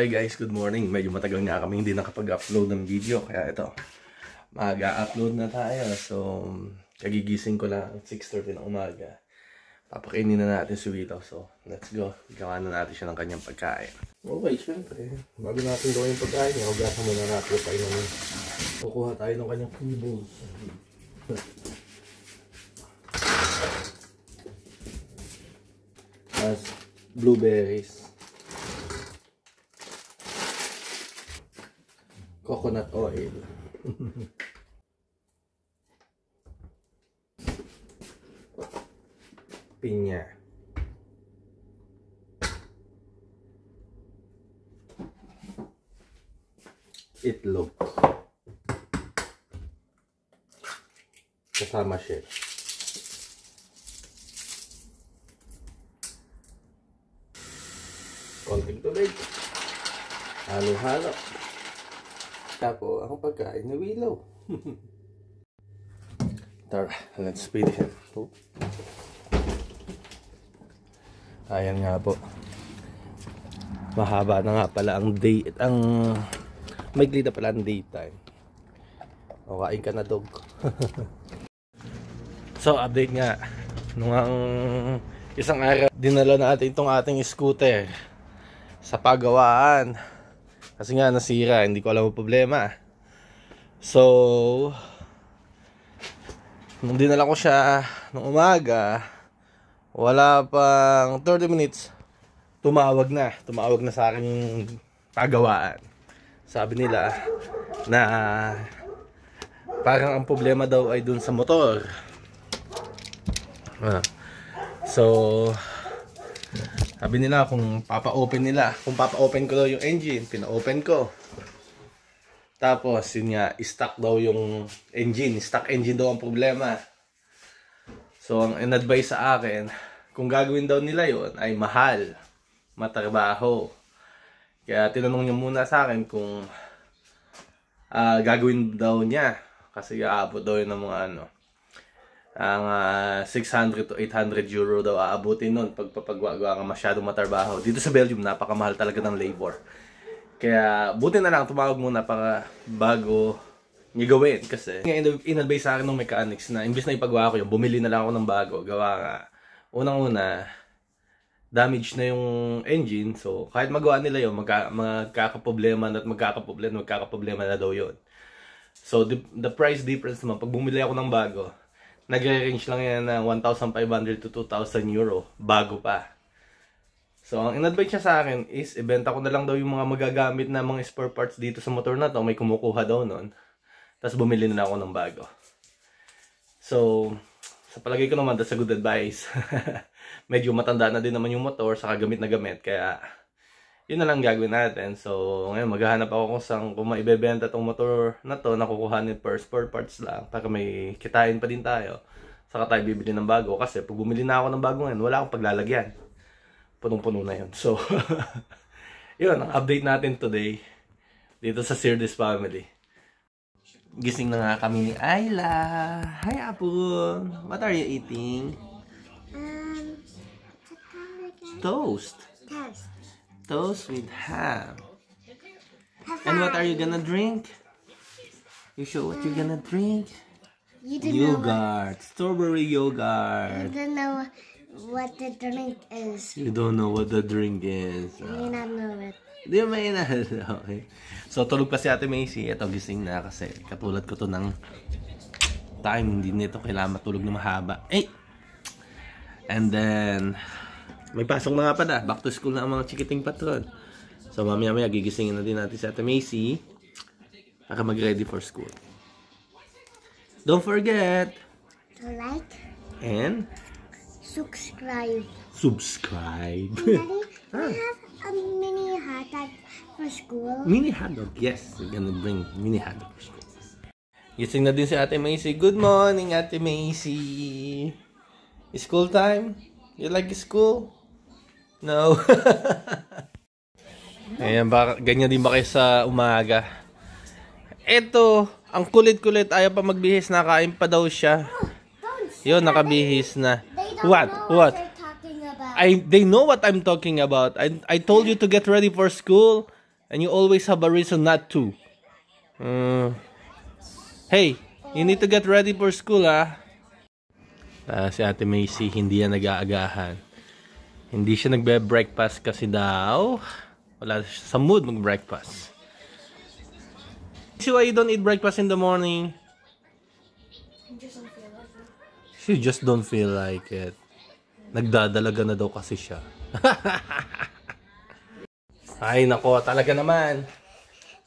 Okay guys, good morning. Medyo matagal nga kami hindi nakapag-upload ng video. Kaya ito, mag-upload na tayo. So, kagigising ko lang 6:30 ng umaga. Papakainin na natin si Willow. So, let's go. Gawa na natin siya ng kanyang pagkain. Okay, syempre. Bago natin gawin yung pagkain, hugasan muna natin tayo ng kukuha tayo ng kanyang keyboard. As blueberries. Coconut oil. Pinya. Itlog. Kasama siya. Konting tubig. Halo-halo. Tapos, ang pagkain na Willow. Tara, let's speed him. Oh. Ayan nga po. Mahaba na nga pala ang day, maigli na pala ang daytime. O, kain ka na, dog. So, update nga. Nung isang araw, dinala natin itong ating scooter sa pagawaan. Kasi nga nasira, hindi ko alam ang problema. So, nung dinala ko siya nung umaga, wala pang 30 minutes, tumawag na sa akin yung pagawaan. Sabi nila na parang ang problema daw ay dun sa motor. So, sabi nila kung papa-open ko daw yung engine, pina-open ko. Tapos, yun nga, stock daw yung engine. Stock engine daw ang problema. So, ang in-advise sa akin, kung gagawin daw nila yun, ay mahal, matrabaho. Kaya tinanong niya muna sa akin kung gagawin daw niya. Kasi aabot daw yun ng mga ang 600 to 800 euro daw aabutin nun pagpapagawa ka masyadong matrabaho. Dito sa Belgium, napakamahal talaga ng labor. Kaya buti na lang tumawag muna para bago niya gawin. Kasi in-advise sa akin ng mechanics na imbis na ipagawa ko yun, bumili na lang ako ng bago. Gawa nga, unang-una, damage na yung engine. So kahit magawa nila yun, magkakaproblema na daw yun. So the price difference naman, pag bumili ako ng bago, nagre-range lang yan na 1,500 to 2,000 euro bago pa. So, ang in-advise niya sa akin is ibenta ko na lang daw yung mga magagamit na mga spare parts dito sa motor na to. May kumukuha daw nun. Tapos bumili na ako ng bago. So, sa palagay ko naman, that's a good advice. Medyo matanda na din naman yung motor sa gamit na gamit. Kaya, yun na lang gagawin natin. So, ngayon maghahanap ako kung maibebenta tong motor na to, nakukuhanin per spare parts lang para may kitain pa din tayo. Saka tayo bibili ng bago kasi pag bumili na ako ng bago ngayon, wala akong paglalagyan. Punong-puno na yun. So, yun, ang update natin today dito sa Sirdes family. Gising na nga kami ni Ayla. Hi, Apo. What are you eating? Toast. Toast with ham. And what are you gonna drink? You show what you're gonna drink? Yogurt. Strawberry yogurt. I don't know what the drink is. You don't know what the drink is. I may not know it. Di ba may okay. So tulog pa si Ate Macy. Ito gising na kasi katulad ko to ng time. Hindi nito kailangan matulog na mahaba. Eh! And then may pasok na nga pala. Back to school na ang mga chikiting patron. So mamaya-maya gigisingin na din natin si Ate Macy para mag-ready for school. Don't forget to like and subscribe. Daddy, I have a mini hot dog for school. Mini hotdog, yes. We're gonna bring mini hotdog for school. Gising na din si Ate Macy. Good morning, Ate Macy. School time? You like school? No. Ayan, ganyan din ba kayo sa umaga? Eto, ang kulit-kulit. Ayaw pa magbihis. Nakain pa daw siya. Yun, nakabihis na. What? They know what I'm talking about. I told you to get ready for school. And you always have a reason not to. Hey, you need to get ready for school, ah. Si Ate Macy, hindi yan nag-aagahan. Hindi siya nagbe-breakfast kasi daw wala siya sa mood mag-breakfast. See why you don't eat breakfast in the morning? She just don't feel like it. Nagdadalaga na daw kasi siya. Ay, nako, talaga naman.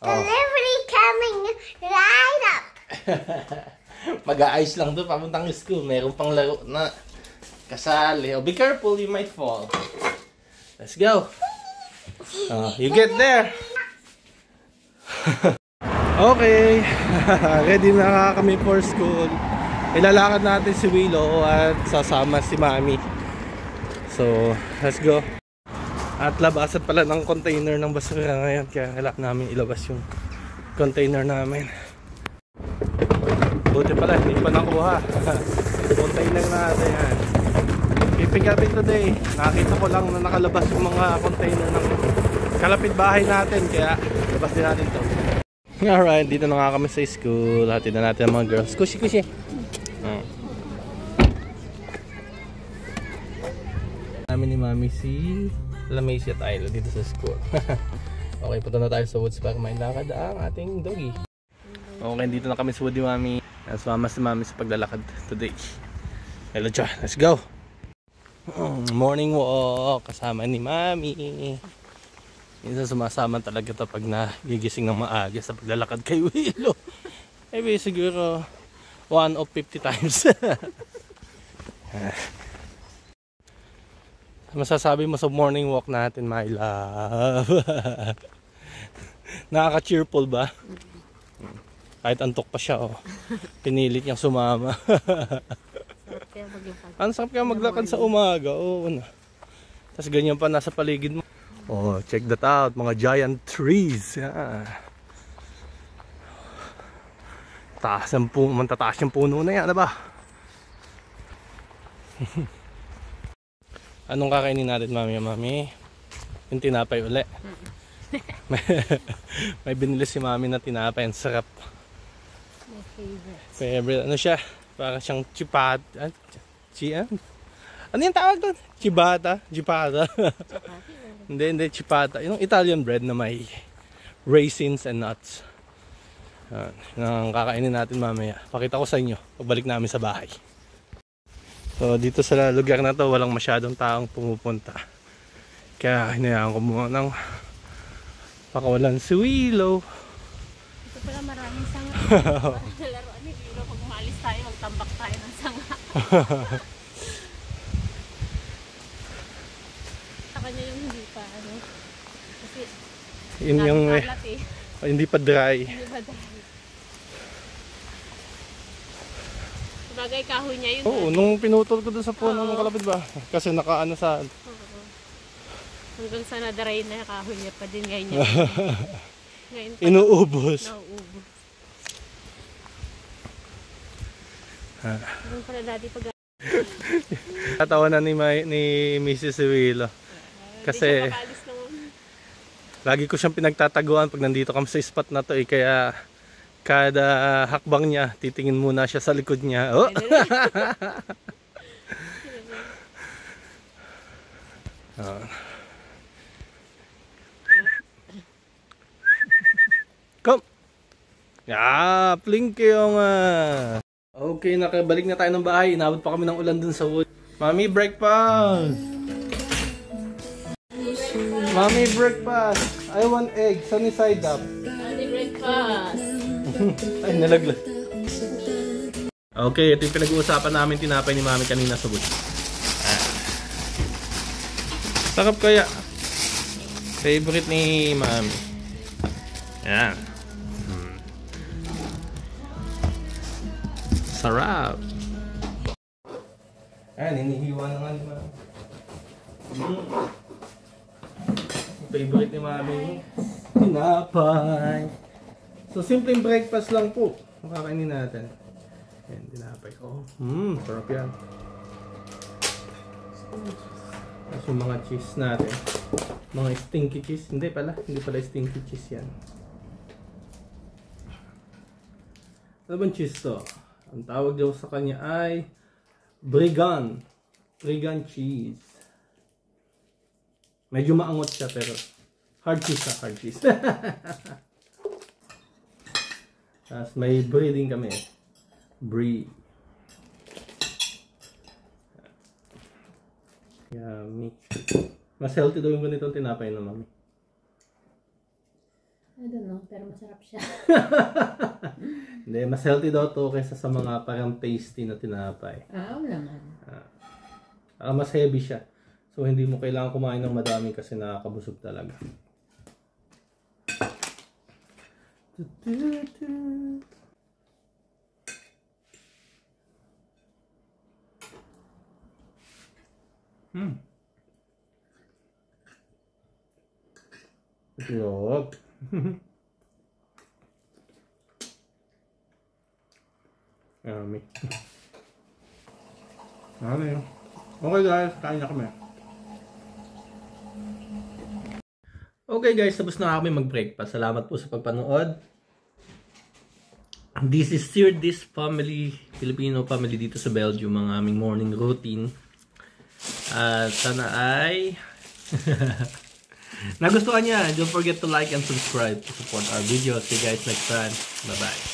Delivery coming right up. Mag-aayos lang doon papuntang school. Meron pang laro na kasali. Oh, be careful, you might fall. Let's go. You get there. Okay. Ready na kami for school. Ilalakad natin si Willow at sasama si Mami. So, let's go. At labasan pala ng container ng basura ngayon. Kaya kailangan namin ilabas yung container namin. Buti pala, hindi pa nakuha. Container natin yan. Pipick up it today. Nakita ko lang na nakalabas yung mga container ng kalapit bahay natin. Kaya labas din natin to. Alright, dito na nga kami sa school. Hatid na natin ang mga girls. Kushi, kushi. Namin ni Mami si Lamacy at Ayla dito sa school. Okay, punta na tayo sa woods para may lakad ang ating doggy. Okay, dito na kami sa wood ni Mami. Nasama si Mami sa paglalakad today. Hello, Cha. Let's go. Morning walk kasama ni Mami. Minsan sumasama talaga ito pag nagigising ng maaga sa paglalakad kay Willow. Maybe siguro 1 of 50 times. Masasabi mo sa morning walk natin, my love? Nakaka-cheerful ba? Kahit antok pa siya, oh. Pinilit niyang sumama. Ang sarap kaya maglakad sa umaga, oh. Tapos ganyan pa nasa paligid mo. Oh, check that out, mga giant trees. Yeah. Mantataas yung puno na yan, diba? Anong kakainin natin, Mami? Yung tinapay uli. May binili si Mami na tinapay. Ang sarap. My favorite. Favorite. Ano siya? Parang siyang chipata. Ano yung tawag doon? Chibata? Chipata? Hindi, chipata. Yung Italian bread na may raisins and nuts. Ang kakainin natin mamaya. Pakita ko sa inyo pagbalik namin sa bahay. So dito sa lugar na to walang masyadong taong pumupunta. Kaya hinayaan ko muna ng pakawalan si Willow. Ito pala maraming sanga. Laruan ni Willow. Pag umalis tayo, magtambak tayo ng sanga. Sa kanya yung hindi pa ano. Kasi yun yung hindi pa dry. Hindi pa dry. Bagay kahoy niya yun. Oo, nung pinutol ko dun sa puno ng kalapit ba? Kasi nakaano sa... Hanggang sa na-dry na kahoy niya pa din ngayon niya. Ngayon pa, inuubos. nauubos. Hanggang pala dati pag... Tatawanan ni Mrs. Willow. Kasi lagi ko siyang pinagtataguan pag nandito kami sa spot na to eh. Kaya kada hakbang niya, titingin muna siya sa likod niya. Oh. Come! Yeah, plinky yung okay, nakabalik na tayo ng bahay. Inabot pa kami ng ulan dun sa wood. Mami, breakfast! Mami, breakfast! I want egg, sunny side up. Mami, breakfast! Ay, nalaglag. Okay, ito yung pinag-uusapan namin tinapay ni Mami kanina sa wood. Sarap kaya. Favorite ni Mami. Yan. Sarap. Ayan, hinihiwa na nga ni Mami. Favorite ni Mami. Tinapay. So, simpleng breakfast lang po. Makakainin natin. Ayan, tinapay. Oh, sarap yan. Tapos yung mga cheese natin. Mga stinky cheese. Hindi pala stinky cheese yan. Ano bang cheese to? Ang tawag daw sa kanya ay Brigan cheese. Medyo maangot siya pero hard cheese. Tapos may brie din kami. Brie. Yummy. Mas healthy daw yung ganitong tinapay na mami. I don't know, pero masarap siya. Hindi, mas healthy daw to kaysa sa mga parang pasty na tinapay. Oo naman. Mas heavy siya. So hindi mo kailangan kumain ng madami kasi nakakabusog talaga. Sarap. Yummy. Yummy. Okay guys, kain na kami. Okay guys, tapos na kami mag-breakfast. Salamat po sa pagpanood. This is Sirdis family, Filipino family dito sa Belgium, ang aming morning routine. At sana ay nagustuhan niya. Don't forget to like and subscribe to support our videos. See you guys next time. Bye bye.